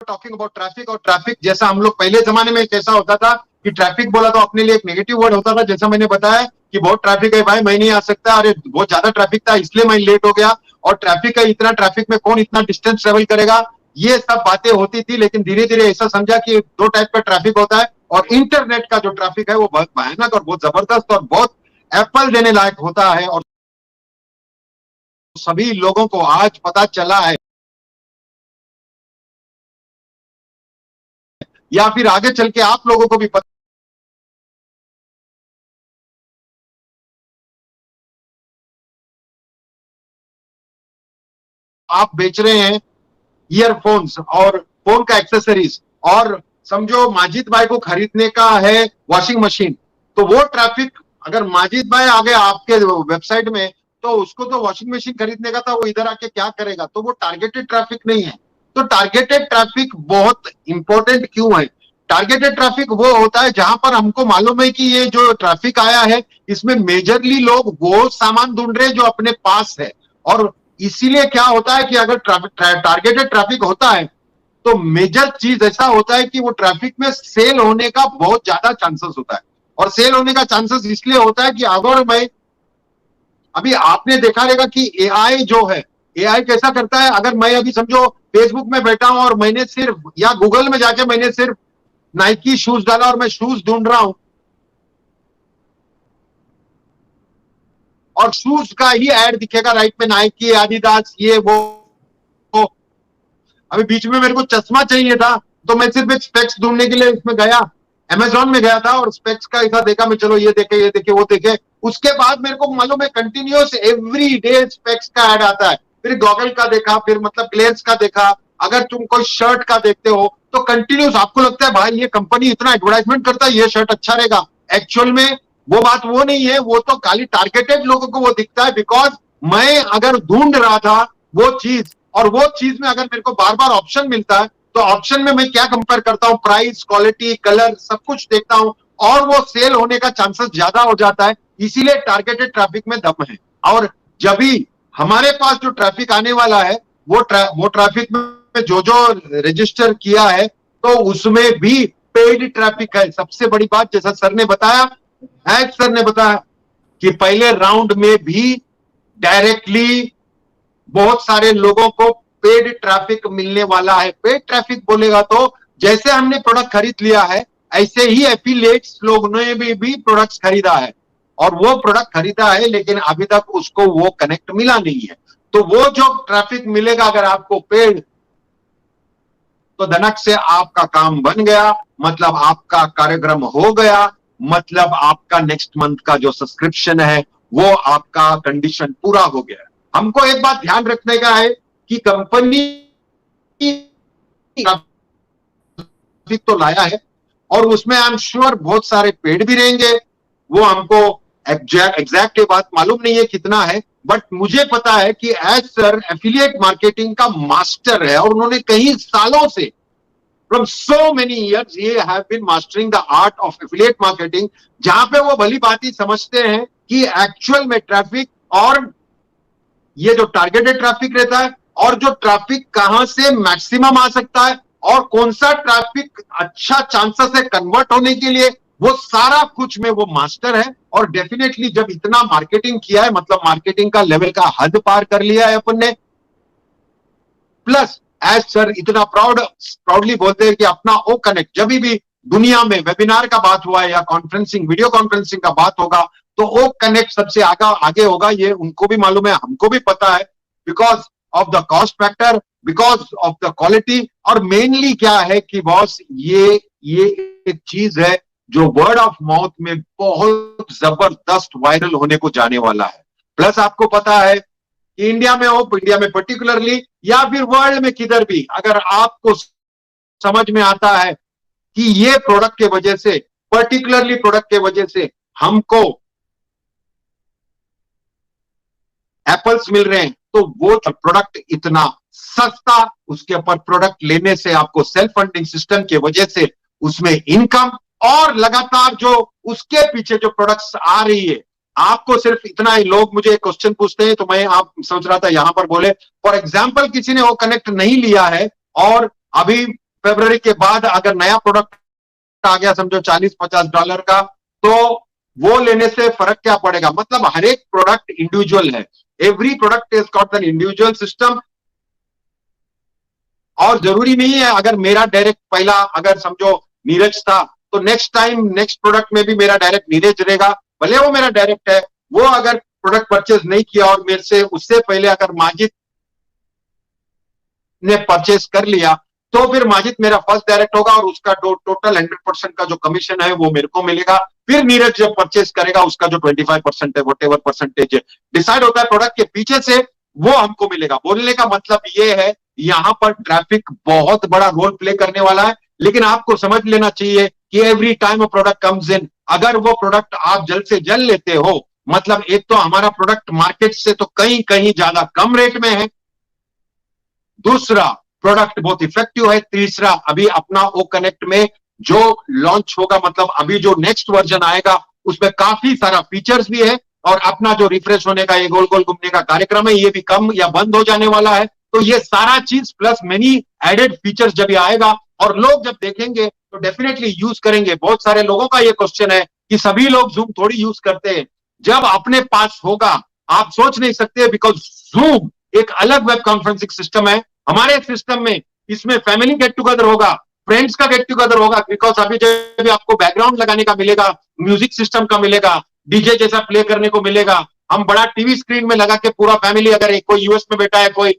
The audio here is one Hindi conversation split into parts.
टॉकिंग अबाउट ट्रैफिक, और ट्रैफिक जैसा हम लोग पहले जमाने में कैसा होता था कि ट्रैफिक बोला तो अपने लिए एक नेगेटिव वर्ड होता था, जैसा मैंने बताया कि बहुत ट्रैफिक है भाई, मैं नहीं आ सकता, अरे बहुत ज्यादा ट्रैफिक था इसलिए मैं लेट हो गया, और ट्रैफिक है, इतना ट्रैफिक में कौन इतना डिस्टेंस ट्रेवल करेगा, ये सब बातें होती थी। लेकिन धीरे धीरे ऐसा समझा कि दो टाइप का ट्रैफिक होता है, और इंटरनेट का जो ट्रैफिक है वो बहुत भयानक और बहुत जबरदस्त और बहुत एप्पल देने लायक होता है, और सभी लोगों को आज पता चला है, या फिर आगे चल के आप लोगों को भी पता, आप बेच रहे हैं ईयरफोन्स और फोन का एक्सेसरीज, और समझो माजिद भाई को खरीदने का है वॉशिंग मशीन, तो वो ट्रैफिक अगर माजिद भाई आ गया आपके वेबसाइट में, तो उसको तो वॉशिंग मशीन खरीदने का था, वो इधर आके क्या करेगा, तो वो टारगेटेड ट्रैफिक नहीं है। तो टारगेटेड ट्रैफिक बहुत इंपॉर्टेंट क्यों है? टारगेटेड ट्रैफिक वो होता है जहां पर हमको मालूम है कि ये जो ट्रैफिक आया है इसमें मेजरली लोग वो सामान ढूंढ रहे हैं जो अपने पास है, और इसीलिए क्या होता है कि अगर टारगेटेड ट्रैफिक होता है तो मेजर चीज ऐसा होता है कि वो ट्रैफिक में सेल होने का बहुत ज्यादा चांसेस होता है। और सेल होने का चांसेस इसलिए होता है कि अगर मैं, अभी आपने देखा रहेगा कि एआई जो है, एआई कैसा करता है, अगर मैं अभी समझो फेसबुक में बैठा हूं और मैंने सिर्फ, या गूगल में जाके मैंने सिर्फ नाइकी शूज डाला और मैं शूज ढूंढ रहा हूं, और शूज का ही एड दिखेगा राइट में, नाइकी, एडिडास, ये वो। अभी बीच में मेरे को चश्मा चाहिए था, तो मैं सिर्फ एक स्पेक्स ढूंढने के लिए इसमें गया, अमेजोन में गया था, और स्पेक्स का ऐसा देखा मैं, चलो ये देखे ये देखे वो देखे, उसके बाद मेरे को मालूम है कंटिन्यूस एवरी डे स्पेक्स का ऐड आता है, फिर गॉगल का देखा, फिर मतलब ग्लेयर्स का देखा, अगर तुम कोई शर्ट का देखते हो तो कंटिन्यूस आपको लगता है भाई ये कंपनी इतना एडवर्टाइजमेंट करता है, ये शर्ट अच्छा रहेगा। एक्चुअल में वो बात वो नहीं है, वो तो खाली टारगेटेड लोगों को वो दिखता है, बिकॉज मैं अगर ढूंढ रहा था वो चीज, और वो चीज में अगर मेरे को बार बार ऑप्शन मिलता है, तो ऑप्शन में मैं क्या कंपेयर करता हूं, प्राइस, क्वालिटी, कलर, सब कुछ देखता हूं, और वो सेल होने का चांसेस ज्यादा हो जाता है। इसीलिए टारगेटेड ट्रैफिक में दम है। और जब भी हमारे पास जो ट्रैफिक आने वाला है, वो ट्रैफिक में जो जो रजिस्टर किया है, तो उसमें भी पेड ट्रैफिक है। सबसे बड़ी बात, जैसा सर ने बताया, सर ने बताया कि पहले राउंड में भी डायरेक्टली बहुत सारे लोगों को पेड ट्रैफिक मिलने वाला है। पेड ट्रैफिक बोलेगा तो जैसे हमने प्रोडक्ट खरीद लिया है, ऐसे ही एफिलिएट्स लोगों ने भी प्रोडक्ट्स खरीदा है, और वो प्रोडक्ट खरीदा है लेकिन अभी तक उसको वो कनेक्ट मिला नहीं है। तो वो जो ट्रैफिक मिलेगा अगर आपको पेड, तो धनक से आपका काम बन गया, मतलब आपका कार्यक्रम हो गया, मतलब आपका नेक्स्ट मंथ का जो सब्सक्रिप्शन है वो आपका कंडीशन पूरा हो गया। हमको एक बात ध्यान रखने का है कि कंपनी ट्रैफिक तो लाया है, और उसमें आई एम श्योर बहुत सारे पेड भी रहेंगे, वो हमको एग्जैक्ट बात मालूम नहीं है कितना है, बट मुझे पता है कि एज सर एफिलिएट मार्केटिंग का मास्टर है, और उन्होंने कई सालों से, from so many years ये have been mastering the art of affiliate marketing, जहां पे वो भली बात ही समझते हैं कि एक्चुअल में ट्रैफिक, और ये जो टारगेटेड ट्रैफिक रहता है, और जो ट्रैफिक कहां से मैक्सिमम आ सकता है, और कौन सा ट्रैफिक अच्छा चांसेस है कन्वर्ट होने के लिए, वो सारा कुछ में वो मास्टर है। और डेफिनेटली जब इतना मार्केटिंग किया है, मतलब मार्केटिंग का लेवल का हद पार कर लिया है अपन ने, प्लस एज सर इतना प्राउडली बोलते हैं कि अपना ओ कनेक्ट, जब भी दुनिया में वेबिनार का बात हुआ है या कॉन्फ्रेंसिंग, वीडियो कॉन्फ्रेंसिंग का बात होगा, तो ओ कनेक्ट सबसे आगे होगा, ये उनको भी मालूम है, हमको भी पता है, because of the cost factor, because of the quality, और मेनली क्या है कि बॉस ये एक चीज है जो वर्ड ऑफ माउथ में बहुत जबरदस्त वायरल होने को जाने वाला है। प्लस आपको पता है कि इंडिया में हो, इंडिया में पर्टिकुलरली या फिर वर्ल्ड में किधर भी, अगर आपको समझ में आता है कि ये प्रोडक्ट के वजह से, पर्टिकुलरली प्रोडक्ट के वजह से हमको एप्पल्स मिल रहे हैं, तो वो प्रोडक्ट इतना सस्ता, उसके ऊपर प्रोडक्ट लेने से आपको सेल्फ फंडिंग सिस्टम के वजह से उसमें इनकम, और लगातार जो उसके पीछे जो प्रोडक्ट्स आ रही है, आपको सिर्फ इतना ही, लोग मुझे क्वेश्चन पूछते हैं तो मैं आप सोच रहा था यहां पर बोले, फॉर एग्जाम्पल किसी ने वो कनेक्ट नहीं लिया है और अभी फरवरी के बाद अगर नया प्रोडक्ट आ गया समझो $40-50 का, तो वो लेने से फर्क क्या पड़ेगा? मतलब हर एक प्रोडक्ट इंडिविजुअल है, every product is got an individual system. और जरूरी नहीं है अगर मेरा डायरेक्ट पहला अगर समझो नीरज था, तो नेक्स्ट टाइम नेक्स्ट प्रोडक्ट में भी मेरा डायरेक्ट नीरज रहेगा, भले वो मेरा डायरेक्ट है। वो अगर प्रोडक्ट परचेज नहीं किया और मेरे से उससे पहले अगर माजिद ने परचेज कर लिया, तो फिर माजिद मेरा फर्स्ट डायरेक्ट होगा और उसका टोटल 100% का जो कमीशन है वो मेरे को मिलेगा। फिर नीरज जब परचेज करेगा उसका जो 25% है, वॉटेवर परसेंटेज डिसाइड होता है प्रोडक्ट के पीछे से, वो हमको मिलेगा। बोलने का मतलब ये है यहां पर ट्रैफिक बहुत बड़ा रोल प्ले करने वाला है, लेकिन आपको समझ लेना चाहिए कि every time a product comes in, अगर वो प्रोडक्ट आप जल्द से जल्द लेते हो, मतलब एक तो हमारा प्रोडक्ट मार्केट से तो कहीं कहीं ज्यादा कम रेट में है, दूसरा प्रोडक्ट बहुत इफेक्टिव है, तीसरा अभी अपना ओ कनेक्ट में जो लॉन्च होगा, मतलब अभी जो नेक्स्ट वर्जन आएगा उसमें काफी सारा फीचर्स भी है, और अपना जो रिफ्रेश होने का ये गोल गोल घूमने का कार्यक्रम है ये भी कम या बंद हो जाने वाला है। तो ये सारा चीज प्लस मेनी एडेड फीचर्स जब ये आएगा और लोग जब देखेंगे तो डेफिनेटली यूज करेंगे। बहुत सारे लोगों का ये क्वेश्चन है कि सभी लोग जूम थोड़ी यूज करते हैं, जब अपने पास होगा आप सोच नहीं सकते, बिकॉज जूम एक अलग वेब कॉन्फ्रेंसिंग सिस्टम है। हमारे सिस्टम में इसमें फैमिली गेट टुगेदर होगा, फ्रेंड्स का गेट टुगेदर होगा, बिकॉज अभी जब आपको बैकग्राउंड लगाने का मिलेगा, म्यूजिक सिस्टम का मिलेगा, डीजे जैसा प्ले करने को मिलेगा, हम बड़ा टीवी स्क्रीन में लगा के पूरा फैमिली, अगर एक कोई यूएस में बैठा है, कोई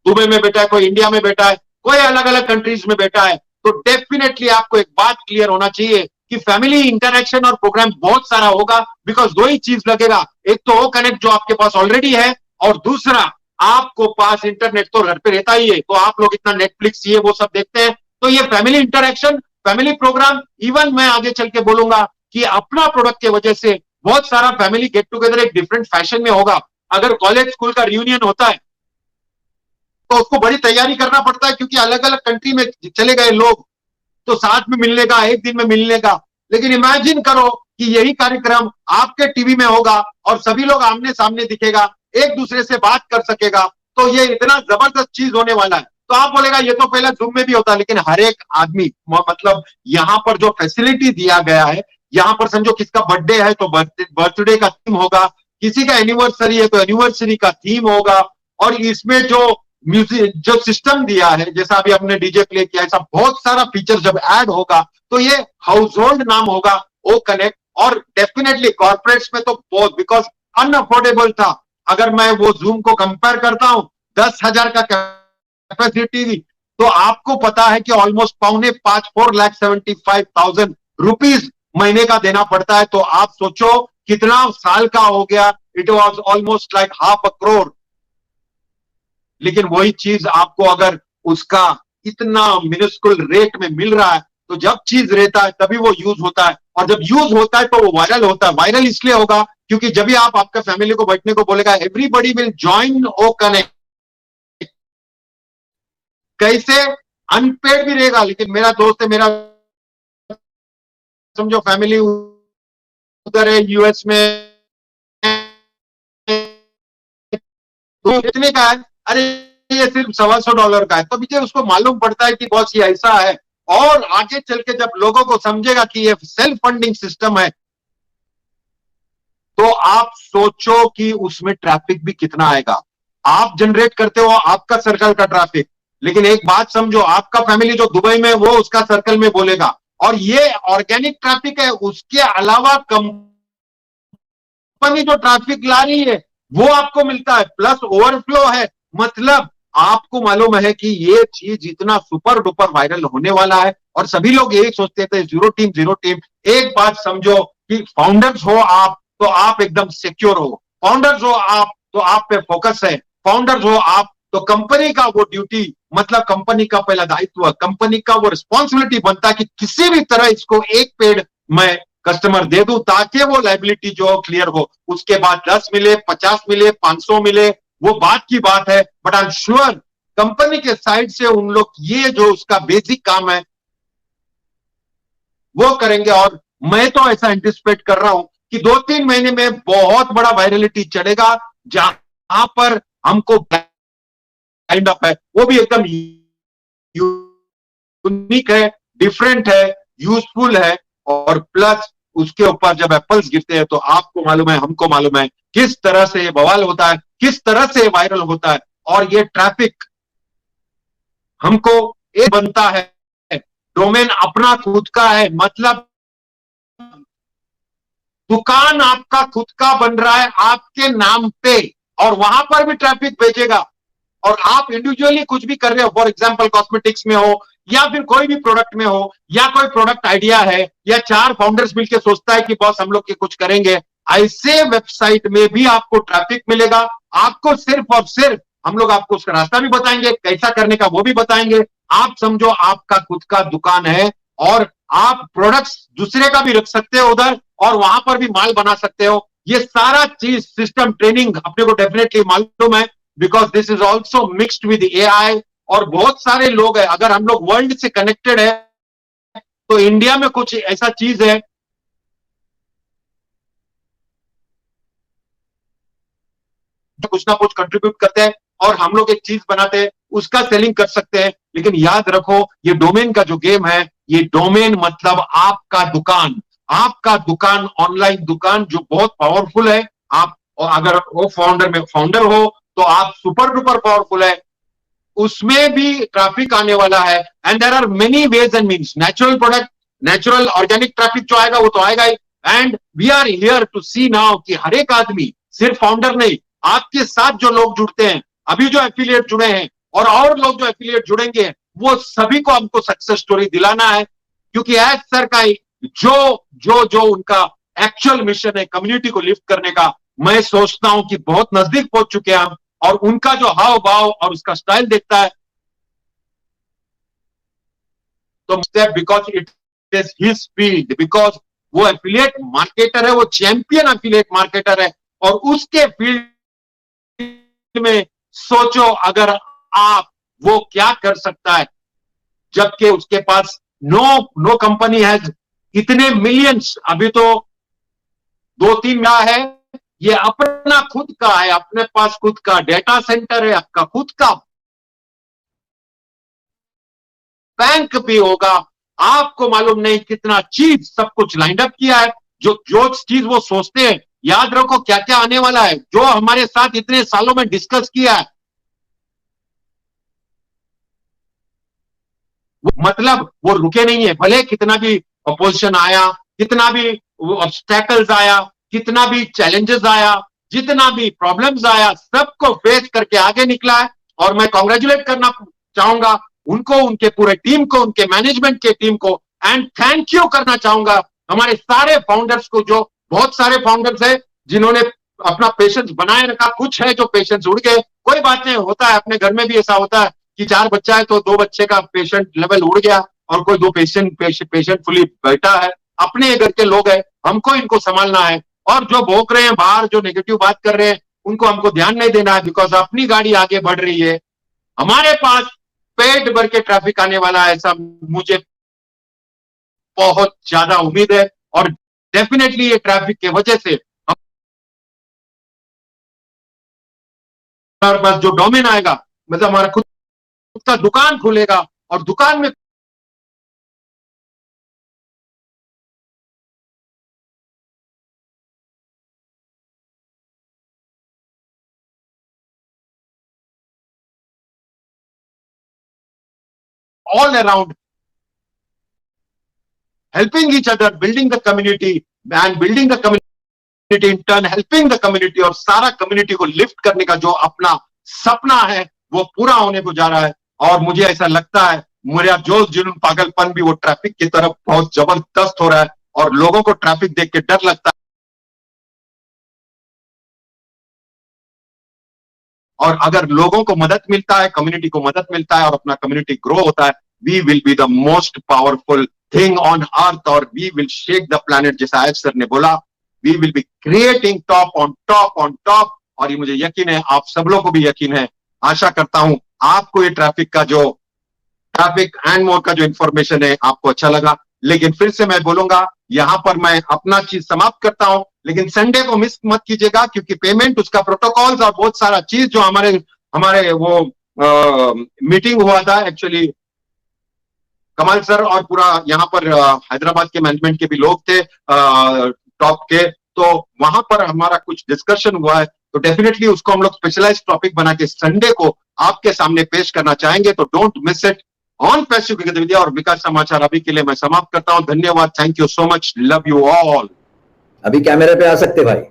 दुबई में बैठा है, कोई इंडिया में बैठा है, कोई अलग अलग कंट्रीज में बैठा है, तो डेफिनेटली आपको एक बात क्लियर होना चाहिए कि फैमिली इंटरेक्शन और प्रोग्राम बहुत सारा होगा, बिकॉज दो ही चीज लगेगा, एक तो वो कनेक्ट जो आपके पास ऑलरेडी है, और दूसरा आपको पास इंटरनेट तो घर पे रहता ही है, तो आप लोग इतना नेटफ्लिक्स ये वो सब देखते हैं, तो ये family interaction, family programme, even मैं आगे चल के बोलूंगा कि अपना प्रोडक्ट की वजह से बहुत सारा फैमिली गेट टुगेदर एक डिफरेंट फैशन में होगा। अगर कॉलेज स्कूल का रियूनियन होता है तो उसको बड़ी तैयारी करना पड़ता है, क्योंकि अलग अलग कंट्री में चले गए लोग, तो साथ में मिलने का, एक दिन में मिलने का। लेकिन इमेजिन करो कि यही कार्यक्रम आपके टीवी में होगा और सभी लोग आमने सामने दिखेगा, एक दूसरे से बात कर सकेगा, तो ये इतना जबरदस्त चीज होने वाला है। तो आप बोलेगा ये तो पहले जूम में भी होता, लेकिन हर एक आदमी, मतलब यहाँ पर जो फैसिलिटी दिया गया है, यहाँ पर समझो किसका बर्थडे है तो बर्थडे का थीम होगा, किसी का एनिवर्सरी है तो एनिवर्सरी का थीम होगा, और इसमें जो म्यूजिक जो सिस्टम दिया है, जैसा अभी हमने डीजे प्ले किया, ऐसा बहुत सारा फीचर जब ऐड होगा तो ये हाउस होल्ड नाम होगा ओ कनेक्ट। और डेफिनेटली कॉर्पोरेट्स में तो बहुत, बिकॉज अनअफोर्डेबल था। अगर मैं वो जूम को कंपेयर करता हूं 10,000 का कैपेसिटी, तो आपको पता है कि ऑलमोस्ट 4,75,000 रुपीज महीने का देना पड़ता है। तो आप सोचो कितना साल का हो गया, इट वॉज ऑलमोस्ट लाइक $500,000। लेकिन वही चीज आपको अगर उसका इतना मिनिस्कुल रेट में मिल रहा है, तो जब चीज रहता है तभी वो यूज होता है, और जब यूज होता है तो वो वायरल होता है। वायरल इसलिए होगा क्योंकि जब भी आप आपका फैमिली को बैठने को बोलेगा, everybody will join or connect. कैसे? अनपेड भी रहेगा, लेकिन मेरा दोस्त है, मेरा समझो फैमिली उधर है यूएस में, तो कितने का है? अरे ये सिर्फ $125 का है। तो मुझे उसको मालूम पड़ता है कि बॉस ये ऐसा है, और आगे चल के जब लोगों को समझेगा कि ये सेल्फ फंडिंग सिस्टम है, तो आप सोचो कि उसमें ट्रैफिक भी कितना आएगा। आप जनरेट करते हो आपका सर्कल का ट्रैफिक, लेकिन एक बात समझो, आपका फैमिली जो दुबई में, वो उसका सर्कल में बोलेगा, और ये ऑर्गेनिक ट्रैफिक है। उसके अलावा कंपनी जो ट्रैफिक ला रही है वो आपको मिलता है, प्लस ओवरफ्लो है। मतलब आपको मालूम है कि ये चीज इतना सुपर डुपर वायरल होने वाला है, और सभी लोग यही सोचते थे जीरो टीम जीरो टीम। एक बात समझो कि फाउंडर्स हो आप तो आप एकदम सिक्योर हो, फाउंडर्स हो आप तो आप पे फोकस है, फाउंडर्स हो आप तो कंपनी का वो ड्यूटी, मतलब कंपनी का पहला दायित्व, कंपनी का वो रिस्पॉन्सिबिलिटी बनता है कि किसी भी तरह इसको एक पेड़ मैं कस्टमर दे दूं, ताकि वो लाइबिलिटी जो क्लियर हो। उसके बाद 10 मिले, 50 मिले, 500 मिले, वो बात की बात है, but I am sure company के साइड से उन लोग ये जो उसका बेसिक काम है वो करेंगे। और मैं तो ऐसा एंटिसिपेट कर रहा हूं कि 2-3 महीने में बहुत बड़ा वायरलिटी चलेगा, जहां पर हमको लाइंड अप है वो भी एकदम यूनिक है, डिफरेंट है, यूजफुल है, और प्लस उसके ऊपर जब एप्पल्स गिरते हैं तो आपको मालूम है, हमको मालूम है किस तरह से ये बवाल होता है, किस तरह से वायरल होता है। और ये ट्रैफिक हमको एक बनता है, डोमेन अपना खुद का है, मतलब दुकान आपका खुद का बन रहा है आपके नाम पे, और वहां पर भी ट्रैफिक भेजेगा। और आप इंडिविजुअली कुछ भी कर रहे हो, फॉर एग्जांपल कॉस्मेटिक्स में हो या फिर कोई भी प्रोडक्ट में हो, या कोई प्रोडक्ट आइडिया है, या 4 फाउंडर्स मिलकर सोचता है कि बॉस हम लोग के कुछ करेंगे, ऐसे वेबसाइट में भी आपको ट्रैफिक मिलेगा। आपको सिर्फ और सिर्फ हम लोग आपको उसका रास्ता भी बताएंगे, कैसा करने का वो भी बताएंगे। आप समझो आपका खुद का दुकान है, और आप प्रोडक्ट्स दूसरे का भी रख सकते हो उधर, और वहां पर भी माल बना सकते हो। ये सारा चीज सिस्टम ट्रेनिंग अपने को डेफिनेटली मालूम है, because this is also mixed with AI. और बहुत सारे लोग हैं, अगर हम लोग वर्ल्ड से कनेक्टेड है तो इंडिया में कुछ ऐसा चीज है जो कुछ ना कुछ कंट्रीब्यूट करते हैं, और हम लोग एक चीज बनाते हैं, उसका सेलिंग कर सकते हैं। लेकिन याद रखो, ये डोमेन का जो गेम है, ये डोमेन मतलब आपका दुकान, आपका दुकान, ऑनलाइन दुकान जो बहुत पावरफुल है। आप, और अगर वो फाउंडर में फाउंडर हो तो आप सुपर डुपर पावरफुल है, उसमें भी ट्रैफिक आने वाला है। And there are many ways and means, natural product, natural organic traffic जो आएगा वो तो आएगा ही। And we are here to see now कि हर एक आदमी, सिर्फ फाउंडर नहीं, आपके साथ जो लोग जुड़ते हैं, अभी जो एफिलिएट जुड़े हैं और लोग जो एफिलिएट जुड़ेंगे, वो सभी को हमको सक्सेस स्टोरी दिलाना है। क्योंकि एज सर का जो जो जो उनका एक्चुअल मिशन है कम्युनिटी को लिफ्ट करने का, मैं सोचता हूं कि बहुत नजदीक पहुंच चुके हैं हम। और उनका जो हाव भाव और उसका स्टाइल देखता है तो because it is his field, because वो एफिलिएट मार्केटर है, वो चैंपियन एफिलिएट मार्केटर है। और उसके फील्ड में सोचो अगर आप, वो क्या कर सकता है, जबकि उसके पास नो कंपनी हैज इतने मिलियंस, अभी तो 2-3 का है, ये अपना खुद का है, अपने पास खुद का डेटा सेंटर है, आपका खुद का बैंक भी होगा। आपको मालूम नहीं कितना चीज सब कुछ लाइन अप किया है। जो जो चीज वो सोचते हैं, याद रखो क्या क्या आने वाला है, जो हमारे साथ इतने सालों में डिस्कस किया है, मतलब वो रुके नहीं है। भले कितना भी अपोजिशन आया, कितना भी ऑब्स्टेकल्स आया, कितना भी चैलेंजेस आया, जितना भी प्रॉब्लम्स आया, सबको फेस करके आगे निकला है। और मैं कॉन्ग्रेचुलेट करना चाहूंगा उनको, उनके पूरे टीम को, उनके मैनेजमेंट के टीम को। एंड थैंक यू करना चाहूंगा हमारे सारे फाउंडर्स को, जो बहुत सारे फाउंडर्स है जिन्होंने अपना पेशेंस बनाए रखा। कुछ है जो पेशेंस उड़ गए, कोई बात नहीं, होता है, अपने घर में भी ऐसा होता है कि 4 बच्चा है तो 2 बच्चे का पेशेंट लेवल उड़ गया, और कोई 2 पेशेंट फुली बैठा है। अपने घर के लोग हैं, हमको इनको संभालना है। और जो भोंक रहे हैं बाहर, जो नेगेटिव बात कर रहे हैं, उनको हमको ध्यान नहीं देना है, बिकॉज अपनी गाड़ी आगे बढ़ रही है। हमारे पास पेट भर के ट्रैफिक आने वाला है, ऐसा मुझे बहुत ज्यादा उम्मीद है। और डेफिनेटली ये ट्रैफिक की वजह से हमारे पास जो डोमेन आएगा, मतलब हमारा खुद का दुकान खुलेगा, और दुकान में all around helping each other, building the community, and building the community in turn helping the community, और सारा कम्युनिटी को लिफ्ट करने का जो अपना सपना है वो पूरा होने को जा रहा है। और मुझे ऐसा लगता है मेरा जोश जुनून पागलपन भी वो ट्रैफिक की तरफ बहुत जबरदस्त हो रहा है, और लोगों को ट्रैफिक देख के डर लगता है। और अगर लोगों को मदद मिलता है, कम्युनिटी को मदद मिलता है, और अपना कम्युनिटी ग्रो होता है, we will be the most powerful thing on earth, और we will shake the planet. जैसा आज सर ने बोला, we will be creating top on top on top. और ये मुझे यकीन है, आप सब लोगों को भी यकीन है। आशा करता हूं आपको ये ट्रैफिक एंड मोर का जो इंफॉर्मेशन है आपको अच्छा लगा। लेकिन फिर से मैं बोलूंगा, यहां पर मैं अपना चीज समाप्त करता हूं, लेकिन संडे को मिस मत कीजिएगा, क्योंकि पेमेंट, उसका प्रोटोकॉल्स और बहुत सारा चीज जो हमारे हमारे वो मीटिंग हुआ था एक्चुअली, कमाल सर और पूरा यहाँ पर हैदराबाद के मैनेजमेंट के भी लोग थे टॉप के, तो वहां पर हमारा कुछ डिस्कशन हुआ है, तो डेफिनेटली उसको हम लोग स्पेशलाइज टॉपिक बना के संडे को आपके सामने पेश करना चाहेंगे, तो don't miss it on passive cricket Vidya. और विकास समाचार अभी के लिए मैं समाप्त करता हूं, धन्यवाद, thank you so much, love you all. अभी कैमरे पे आ सकते भाई?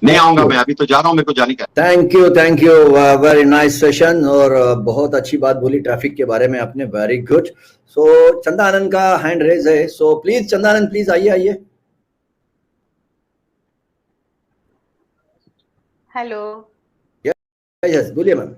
नहीं आऊंगा मैं, अभी तो जा रहा हूं, मेरे को जाने का। Thank you, very nice session, और बहुत अच्छी बात बोली ट्रैफिक के बारे में आपने, वेरी गुड। सो चंदा आनंद का हैंड रेज है, सो प्लीज चंदा आनंद प्लीज आइए। हेलो, यस बोलिए मैम।